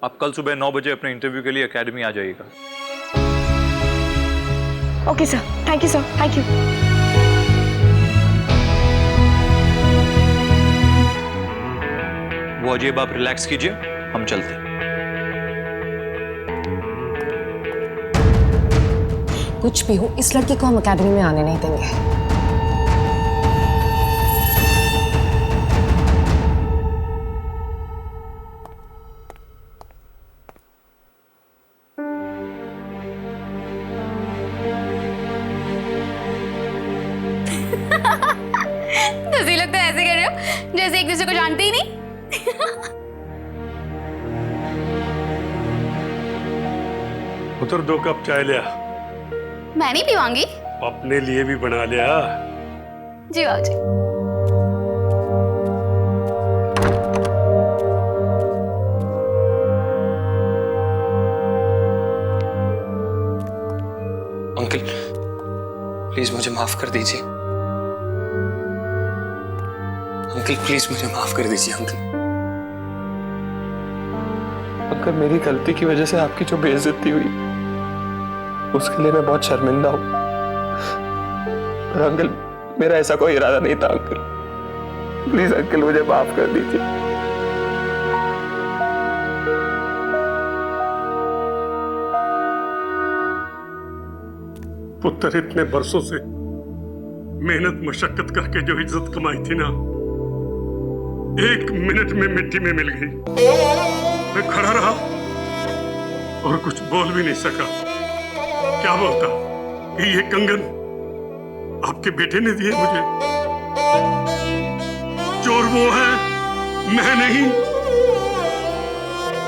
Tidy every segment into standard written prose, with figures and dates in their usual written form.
आप कल सुबह 9 बजे अपने इंटरव्यू के लिए एकेडमी आ जाइएगा। Okay sir, thank you sir, thank you. वो अजय, आप रिलैक्स कीजिए, हम चलते हैं। कुछ भी हो, इस लड़के को हम एकेडमी में आने नहीं देंगे। तुसी लोग तो ऐसे कर रहे हो जैसे एक दूसरे को जानते ही नहीं। उधर 2 कप चाय लिया। मैं नहीं पीवांगी। अपने लिए भी बना लिया। जी बाबूजी। अंकल प्लीज मुझे माफ कर दीजिए। अंकल प्लीज मुझे माफ कर दीजिए अंकल। अंकल मेरी गलती की वजह से आपकी जो बेइज्जती हुई उसके लिए मैं बहुत शर्मिंदा हूं। और अंकल मेरा ऐसा कोई इरादा नहीं था अंकल। प्लीज अंकल मुझे माफ कर दीजिए। पुत्र इतने बरसों से मेहनत मशक्कत करके जो इज्जत कमाई थी ना, 1 मिनट में मिट्टी में मिल गई। मैं खड़ा रहा और कुछ बोल भी नहीं सका। क्या बोलता कि ये कंगन आपके बेटे ने दिए मुझे। चोर वो है, मैं नहीं।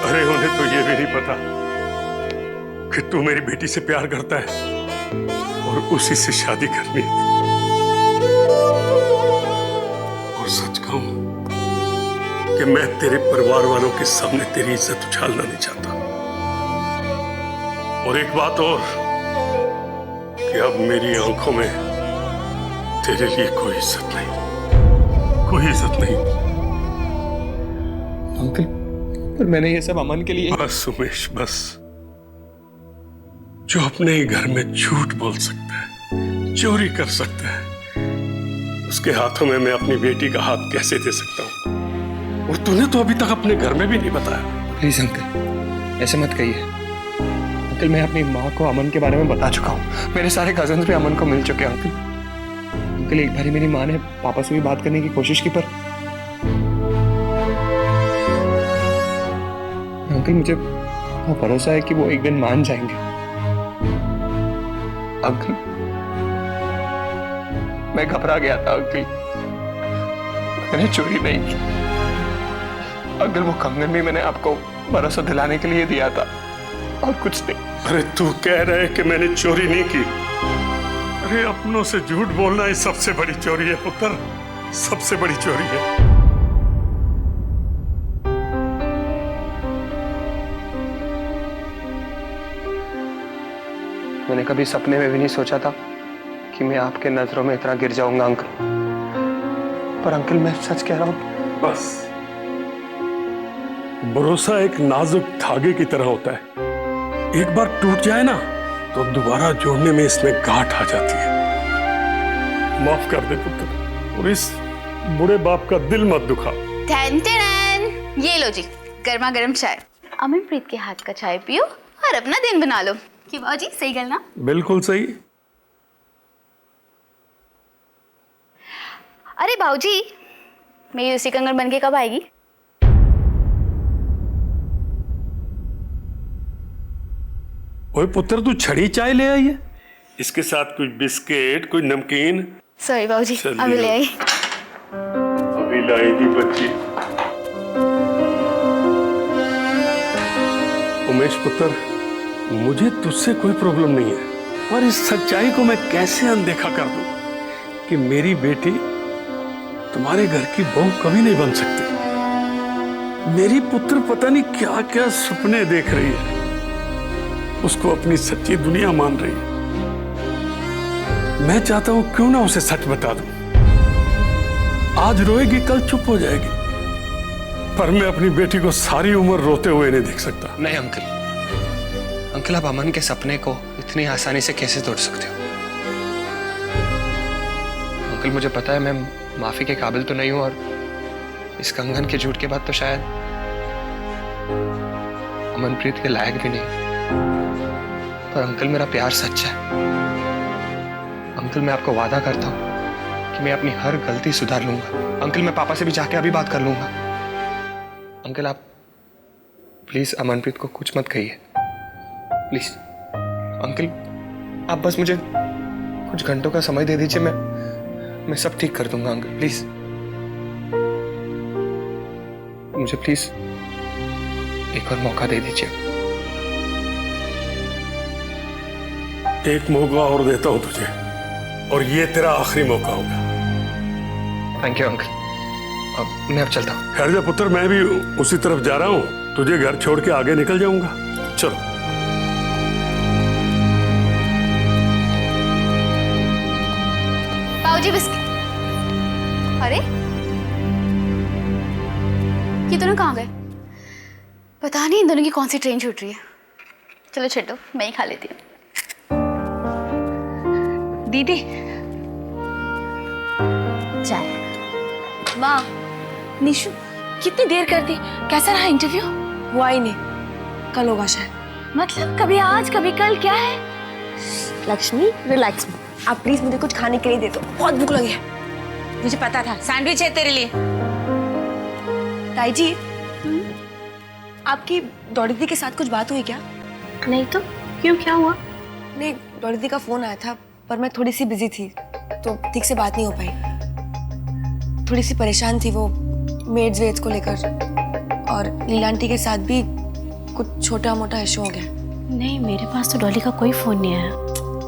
अरे उन्हें तो ये भी नहीं पता कि तू मेरी बेटी से प्यार करता है और उसी से शादी करनी है। और सच कहूं कि मैं तेरे परिवार वालों के सामने तेरी इज्जत उछालना नहीं चाहता। और एक बात और कि अब मेरी आंखों में तेरे लिए कोई इज्जत नहीं, कोई इज्जत नहीं। अंकल पर मैंने ये सब अमन के लिए। बस उमेश बस। जो अपने ही घर में झूठ बोल सकता है, चोरी कर सकता है, उसके हाथों में मैं अपनी बेटी का हाथ कैसे दे सकता हूं? और तूने तो अभी तक अपने घर में भी नहीं बताया। प्लीज अंकल ऐसे मत कहिए। अंकल मैं अपनी माँ को अमन के बारे में बता चुका हूँ। मेरे सारे कजन्स भी अमन को मिल चुके हैं अंकल। अंकल एक बार मेरी माँ ने पापा से भी बात करने की कोशिश की, पर अंकल मुझे भरोसा है कि वो एक दिन मान जाएंगे। अंकल मैं घबरा गया था अंकल, मैंने चोरी नहीं की। अंकल वो कंगन भी मैंने आपको भरोसा दिलाने के लिए दिया था और कुछ नहीं। अरे तू कह रहे कि मैंने चोरी नहीं की? अरे अपनों से झूठ बोलना ही सबसे बड़ी चोरी है पुत्र, सबसे बड़ी चोरी है। मैंने कभी सपने में भी नहीं सोचा था कि मैं आपके नजरों में इतना गिर जाऊंगा अंकल। पर अंकल मैं सच कह रहा हूं। बस भरोसा एक नाजुक धागे की तरह होता है, एक बार टूट जाए ना तो दोबारा जोड़ने में इसमें गांठ आ जाती है। माफ कर दे पुत्र और इस बुढ़े बाप का दिल मत दुखा। टन टन, ये लो जी गर्मा गर्म चाय। अमनप्रीत के हाथ का चाय पियो और अपना दिन बना लो। कि बाबूजी सही गल ना? बिल्कुल सही। अरे बाबूजी मेरी दूसरी कंगन बन के कब आएगी? ओए पुत्र तू छड़ी चाय ले आई है, इसके साथ कुछ बिस्किट, कुछ नमकीन। सॉरी बाबूजी अभी ले आई। अभी लाएगी बच्ची। उमेश पुत्र मुझे तुझसे कोई प्रॉब्लम नहीं है, पर इस सच्चाई को मैं कैसे अनदेखा कर दूं कि मेरी बेटी तुम्हारे घर की बहू कभी नहीं बन सकती। मेरी पुत्र पता नहीं क्या क्या सपने देख रही है, उसको अपनी सच्ची दुनिया मान रही है। मैं चाहता हूं क्यों ना उसे सच बता दूं। आज रोएगी कल चुप हो जाएगी, पर मैं अपनी बेटी को सारी उम्र रोते हुए नहीं देख सकता। नहीं अंकल, आप अमन के सपने को इतनी आसानी से कैसे तोड़ सकते हो? अंकल, मुझे पता है मैं माफी के काबिल तो नहीं हूं, और इस कंगन के झूठ के बाद तो शायद अमनप्रीत के लायक भी नहीं। पर अंकल, मेरा प्यार सच्चा है। अंकल, मैं आपको वादा करता हूं कि मैं अपनी हर गलती सुधार लूंगा। अंकल, मैं पापा से भी जाके अभी बात कर लूंगा। अंकल, आप प्लीज अमनप्रीत को कुछ मत कहिए, प्लीज। अंकल, आप बस मुझे कुछ घंटों का समय दे दीजिए, मैं सब ठीक कर दूंगा। अंकल, प्लीज मुझे प्लीज एक और मौका दे दीजिए। एक मौका और देता हूं तुझे, और ये तेरा आखिरी मौका होगा। Thank you uncle. मैं अब चलता हूँ। खैर जा पुत्र, मैं भी उसी तरफ जा रहा हूँ। तुझे घर छोड़ के आगे निकल जाऊंगा। चलो। पाऊजी बिस्किट। अरे ये दोनों कहाँ गए? पता नहीं इन दोनों की कौन सी ट्रेन छूट रही है। चलो छो, मैं ही खा लेती हूँ। दीदी, चाय। माँ, निशु कितनी देर कर दी? कैसा रहा इंटरव्यू? वो आई नहीं, कल होगा शायद। मतलब कभी आज कभी कल, क्या है? लक्ष्मी रिलैक्स, आप प्लीज मुझे कुछ खाने के लिए दे दो, बहुत भूख लगी है। मुझे पता था सैंडविच है तेरे लिए। ताई जी, आपकी डॉडी दी के साथ कुछ बात हुई क्या? नहीं तो क्यों, क्या हुआ? नहीं, डॉडी दी का फोन आया था, पर मैं थोड़ी सी बिजी थी तो ठीक से बात नहीं हो पाई। थोड़ी सी परेशान थी वो मेड्स वेड्स को लेकर, और लीला आंटी के साथ भी कुछ छोटा मोटा इशू हो गया। नहीं, मेरे पास तो डॉली का कोई फोन नहीं आया।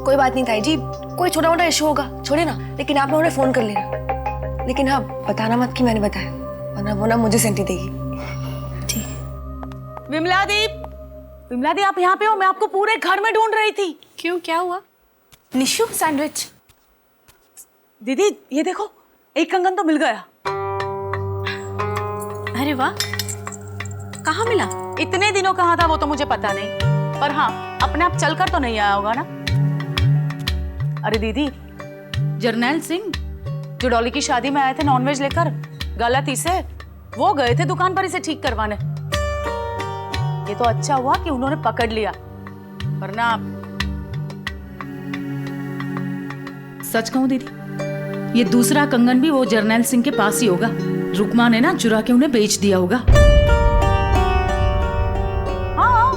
कोई बात नहीं ताई जी, कोई छोटा मोटा इशू होगा, छोड़े ना। लेकिन आप उन्हें फोन कर लेना, लेकिन हाँ बताना मत कि मैंने बताया, वरना वो ना मुझे सेंटी देगी। ठीक। विमला दी आप यहाँ पे हो? मैं आपको पूरे घर में ढूंढ रही थी। क्यों, क्या हुआ? निशु सैंडविच। दीदी ये देखो, एक कंगन तो मिल गया। अरे वाह, कहाँ मिला? इतने दिनों कहाँ था वो तो मुझे पता नहीं, पर हाँ अपने आप चलकर तो नहीं आया होगा ना। अरे दीदी, जर्नैल सिंह जो डॉली की शादी में आए थे नॉनवेज लेकर गलती से, वो गए थे दुकान पर इसे ठीक करवाने। ये तो अच्छा हुआ कि उन्होंने पकड़ लिया, वरना सच कहूं दीदी, ये दूसरा कंगन भी वो जर्नैल सिंह के पास ही होगा। रुकमा ने ना चुरा के उन्हें बेच दिया होगा। हाँ,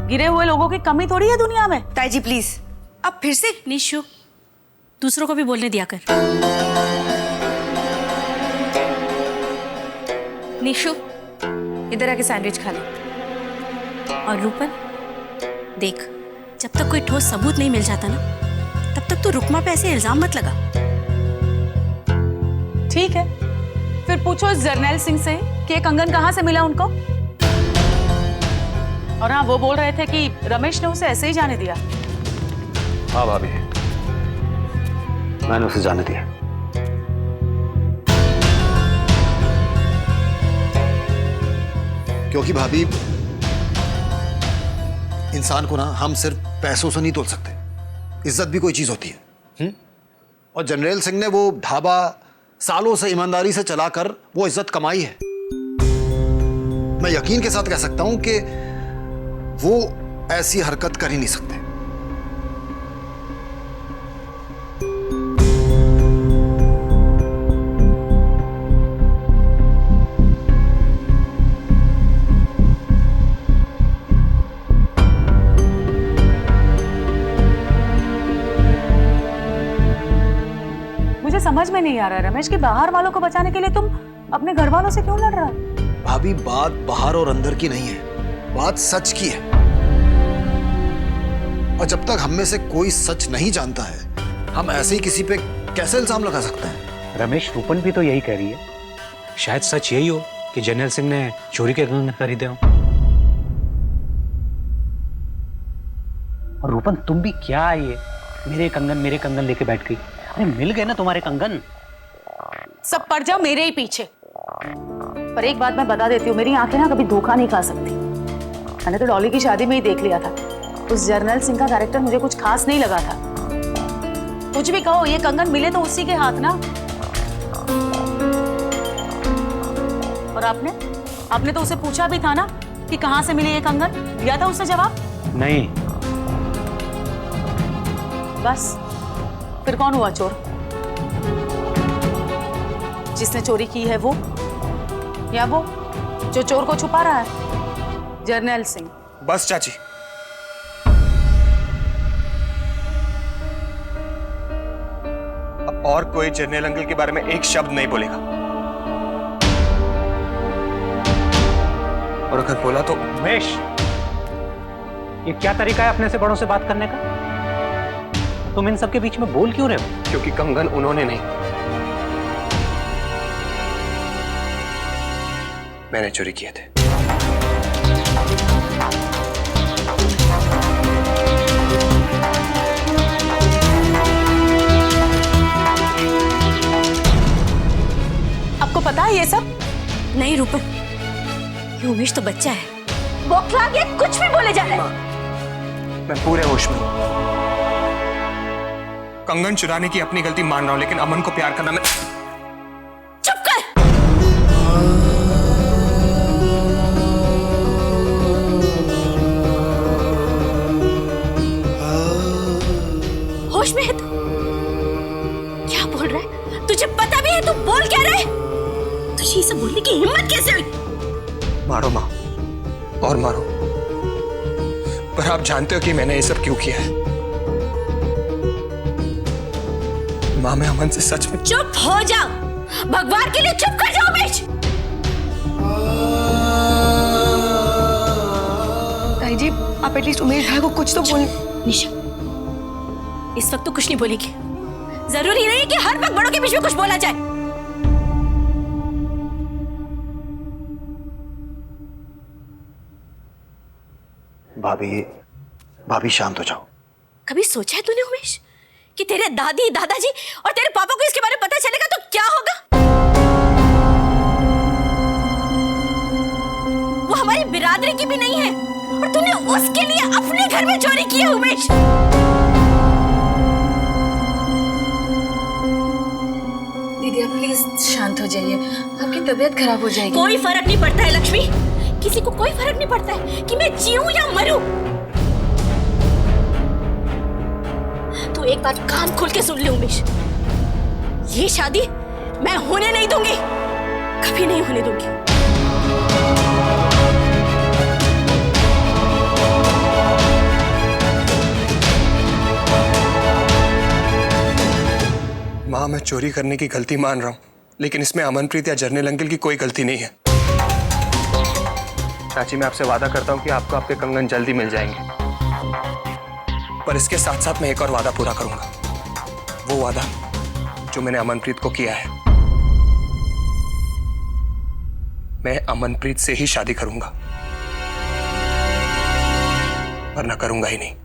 गिरे हुए लोगों की कमी थोड़ी है दुनिया में। ताई जी प्लीज, अब फिर से। निशु, दूसरों को भी बोलने दिया कर। निशु, इधर आके सैंडविच खा ले। और रूपन देख, जब तक कोई ठोस सबूत नहीं मिल जाता ना, तब तक तो रुकमा पे ऐसे इल्जाम मत लगा। ठीक है, फिर पूछो इस जर्नैल सिंह से कि ये कंगन कहाँ से मिला उनको। और हाँ, वो बोल रहे थे कि रमेश ने उसे ऐसे ही जाने दिया। हाँ भाभी, मैंने उसे जाने दिया। क्योंकि भाभी, इंसान को ना हम सिर्फ पैसों से नहीं तोल सकते, इज्जत भी कोई चीज होती है। और जनरल सिंह ने वो ढाबा सालों से ईमानदारी से चलाकर वो इज्जत कमाई है। मैं यकीन के साथ कह सकता हूं कि वो ऐसी हरकत कर ही नहीं सकते। मुझे समझ में नहीं आ रहा रमेश कि बाहर वालों को बचाने के लिए तुम अपने घर वालों से क्यों लड़ रहा है? भाभी, बात बाहर और अंदर की नहीं है, बात सच की है। और जब तक हम में से कोई सच नहीं जानता है, हम ऐसे ही किसी पे कैसे इल्जाम लगा सकते हैं? रमेश, रूपन भी तो यही कह रही है। शायद सच यही हो कि जनरल सिंह ने चोरी के कंगन खरीदे हो। और रूपन, तुम भी क्या ये मेरे कंगन लेके बैठ गई? अरे मिल गए ना तुम्हारे कंगन। सब पड़ जाओ मेरे ही पीछे। पर एक बात मैं बता देती हूँ, मेरी आंखें ना कभी धोखा नहीं खा सकती। मैंने तो डॉली की शादी में ही देख लिया था, उस जर्नल सिंह का कैरेक्टर मुझे कुछ खास नहीं लगा था। कुछ भी कहो, ये कंगन मिले तो उसी के हाथ ना। और आपने तो उसे पूछा भी था ना कि कहां से मिली ये कंगन, दिया था उसने जवाब? नहीं। बस फिर कौन हुआ चोर? जिसने चोरी की है वो, या वो जो चोर को छुपा रहा है? जर्नैल सिंह। बस चाची, अब और कोई जर्नैल अंकल के बारे में एक शब्द नहीं बोलेगा, और अगर बोला तो उमेश, ये क्या तरीका है अपने से बड़ों से बात करने का? तुम इन सबके बीच में बोल क्यों रहे हो? क्योंकि कंगन उन्होंने नहीं, मैंने चोरी किए थे। आपको पता है ये सब? नहीं रूपन, ये उमेश तो बच्चा है, बौखला के कुछ भी बोले जा रहा है। मैं पूरे होश में हूं। कंगन चुराने की अपनी गलती मान रहा हूं, लेकिन अमन को प्यार करना मैं... चुप कर। होश में है तू? क्या बोल रहा है? तुझे पता भी है तू बोल क्या रहा है? तुझे ये सब बोलने की हिम्मत कैसे हुई? मारो माँ, और मारो, पर आप जानते हो कि मैंने ये सब क्यों किया है? माँ, मैं अमन से सच में... चुप हो जाओ, भगवान के लिए चुप कर जाओ उमेश। ताई जी, आप एटलीस्ट उमेश भाई को कुछ तो बोल। निशा, इस वक्त तो कुछ नहीं बोलेगी। जरूरी नहीं कि हर वक्त बड़ों के बीच में कुछ बोला जाए। भाभी शांत हो जाओ। कभी सोचा है तूने उमेश कि तेरे दादी, दादाजी और तेरे पापा को इसके बारे में पता चलेगा तो क्या होगा? वो हमारी बिरादरी की भी नहीं है और तूने उसके लिए अपने घर में चोरी की है उमेश। दीदी आप प्लीज शांत हो जाइए, आपकी तबीयत खराब हो जाएगी। कोई फर्क नहीं पड़ता है लक्ष्मी, किसी को कोई फर्क नहीं पड़ता है कि मैं जीऊं या मरूं। तू एक बात कान खोल के सुन ले उमेश, ये शादी मैं होने नहीं दूंगी, कभी नहीं होने दूंगी। माँ, मैं चोरी करने की गलती मान रहा हूं, लेकिन इसमें अमनप्रीत या जर्नैल अंकल की कोई गलती नहीं है। चाची, मैं आपसे वादा करता हूं कि आपको आपके कंगन जल्दी मिल जाएंगे, पर इसके साथ साथ मैं एक और वादा पूरा करूंगा, वो वादा जो मैंने अमनप्रीत को किया है। मैं अमनप्रीत से ही शादी करूंगा, वरना करूंगा ही नहीं।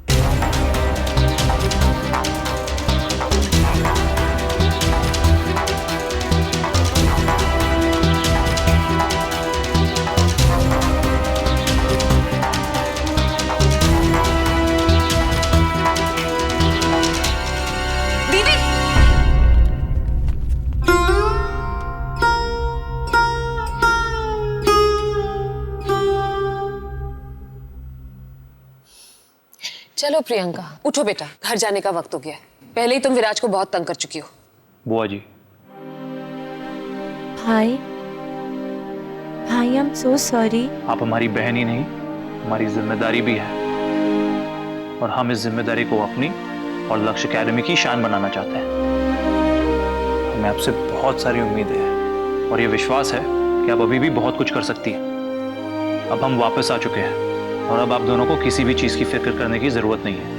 चलो प्रियंका, उठो बेटा, घर जाने का वक्त हो गया है। पहले ही तुम विराज को बहुत तंग कर चुकी हो। बुआ जी। भाई, आई एम सो सॉरी। आप हमारी बहन ही नहीं, हमारी जिम्मेदारी भी है, और हम इस जिम्मेदारी को अपनी और लक्ष्य एकेडमी की शान बनाना चाहते हैं। हमें आपसे बहुत सारी उम्मीदें हैं और ये विश्वास है कि आप अभी भी बहुत कुछ कर सकती हैं। अब हम वापस आ चुके हैं और अब आप दोनों को किसी भी चीज की फिक्र करने की जरूरत नहीं है।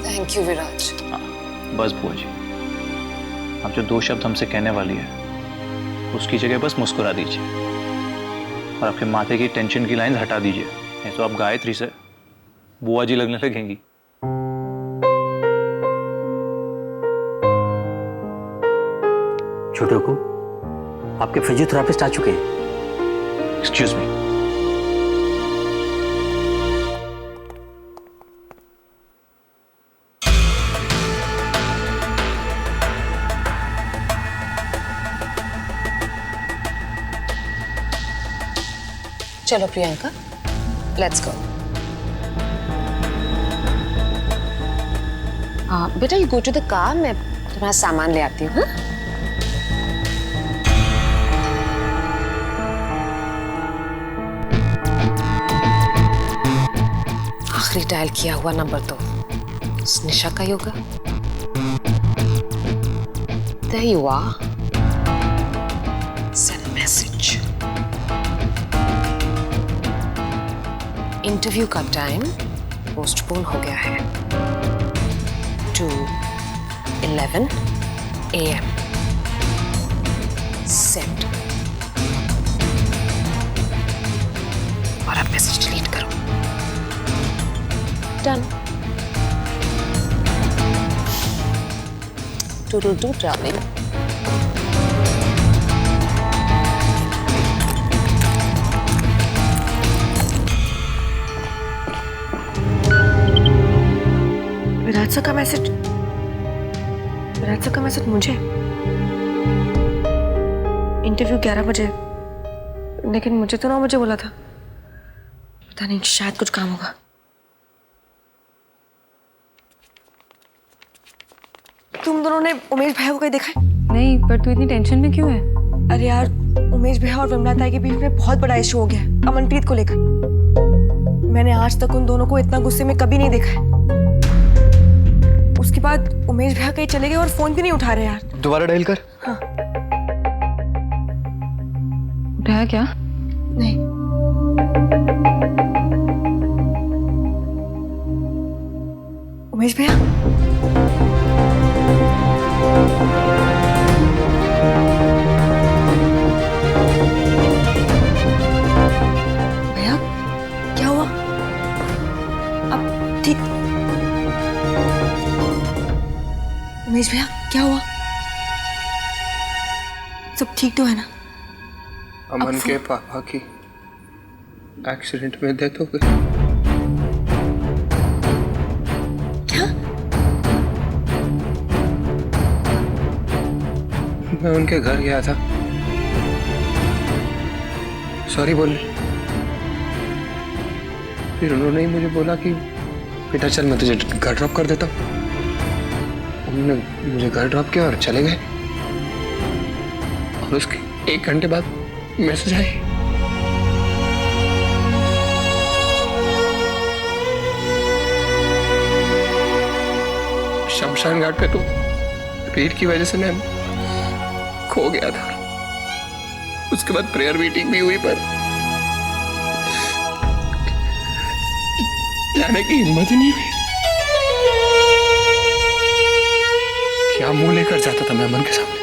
थैंक यू विराज। बस बुआ जी, आप जो 2 शब्द हमसे कहने वाली है उसकी जगह बस मुस्कुरा दीजिए और आपके माथे की टेंशन की लाइन हटा दीजिए, नहीं तो आप गायत्री से बुआ जी लगने लगेंगी। छोटू को आपके फिजियोथेरेपिस्ट आ चुके हैं। Excuse me. चलो प्रियंका, लेट्स गो। बेटा you go to the car, मैं तुम्हारा सामान ले आती हूँ। हाँ? आखिरी डायल किया हुआ नंबर तो उस निशा का ही होगा। There you are. Send message. Interview का टाइम पोस्टपोन हो गया है to 11 AM. Send. और अब मैसेज डिलीट करो। Done. Do, darling. Virat sir का मैसेज, विराट सर का मैसेज मुझे। इंटरव्यू 11 बजे, लेकिन मुझे तो 9 बजे बोला था। पता नहीं, शायद कुछ काम होगा। तुम दोनों ने उमेश भैया को कहीं देखा है? नहीं, पर तू इतनी टेंशन में क्यों है? अरे यार, उमेश भैया और विमला ताई के बीच में बहुत बड़ा इशू हो गया है, अमनप्रीत को लेकर। मैंने आज तक उन दोनों को इतना गुस्से में कभी नहीं देखा है। उसके बाद उमेश भैया कहीं चले गए और फोन भी नहीं उठा रहे यार। दोबारा डायल कर। हाँ। उठाया क्या? नहीं। उमेश भैया, भैया क्या हुआ? अब ठीक? उमेश भैया क्या हुआ? सब ठीक तो है ना? अमन के पापा की एक्सीडेंट में डेथ हो गई। क्या? मैं उनके घर गया था, सॉरी बोलने। फिर उन्होंने ही मुझे बोला कि बेटा चल मैं तुझे घर ड्रॉप कर देता हूँ। उन्होंने मुझे घर ड्रॉप किया और चले गए। और उसके 1 घंटे बाद मैसेज आई। शमशान घाट पे तो भीड़ की वजह से मैं खो गया था। उसके बाद प्रेयर मीटिंग भी हुई, पर जाने की हिम्मत ही नहीं हुई। क्या मुंह लेकर जाता था मैं अमन के सामने?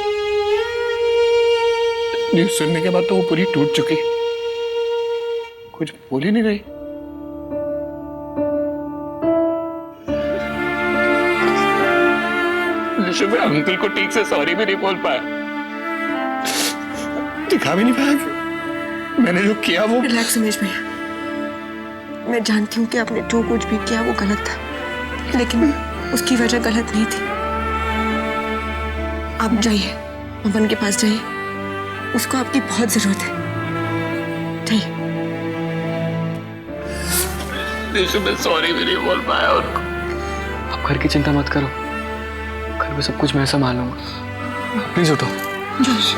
न्यूज सुनने के बाद तो वो पूरी टूट चुकी, कुछ बोल ही नहीं रही। मैं अंकल को ठीक से सॉरी भी नहीं बोल पाया, दिखा भी नहीं पाया कि मैंने जो किया वो। रिलैक्स उमेश भैया, मैं जानती हूँ कि आपने जो कुछ भी किया वो गलत था, लेकिन उसकी वजह गलत नहीं थी। आप जाइए, अमन के पास जाइए, उसको आपकी बहुत जरूरत है। जाइए। मैं सॉरी भी नहीं बोल पाया उनको। आप घर की चिंता मत करो, घर में सब कुछ मैं संभाल लूंगा। प्लीज उठो।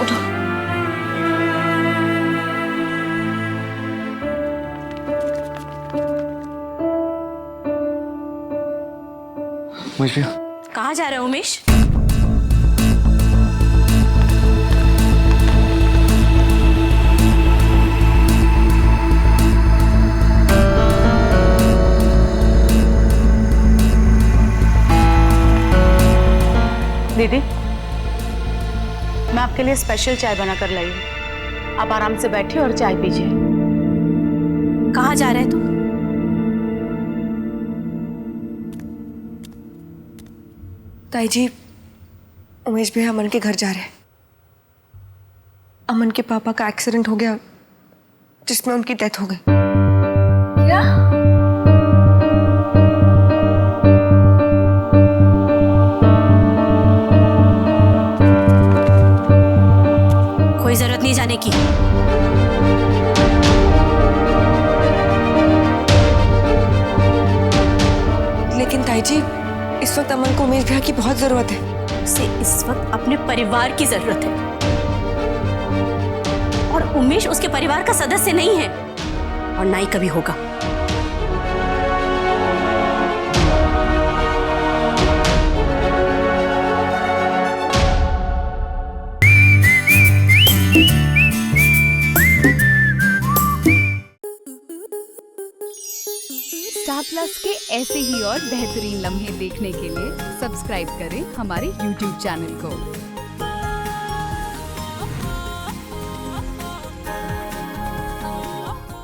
उठो। उमेश भैया, कहाँ जा रहे हो उमेश? दीदी, मैं आपके लिए स्पेशल चाय बना कर लाई हूँ। आप आराम से बैठिए और चाय पीजिए। कहाँ जा रहे हैं तुम? ताई जी, उमेश भैया अमन के घर जा रहे हैं। अमन के पापा का एक्सीडेंट हो गया जिसमें उनकी डेथ हो गई। क्या? कोई जरूरत नहीं जाने की। लेकिन ताई जी, इस वक्त अमन को उमेश भैया की बहुत जरूरत है। उसे इस वक्त अपने परिवार की जरूरत है और उमेश उसके परिवार का सदस्य नहीं है और ना ही कभी होगा। स्टार प्लस के ऐसे ही और बेहतरीन लम्हे देखने के लिए सब्सक्राइब करें हमारे YouTube चैनल को।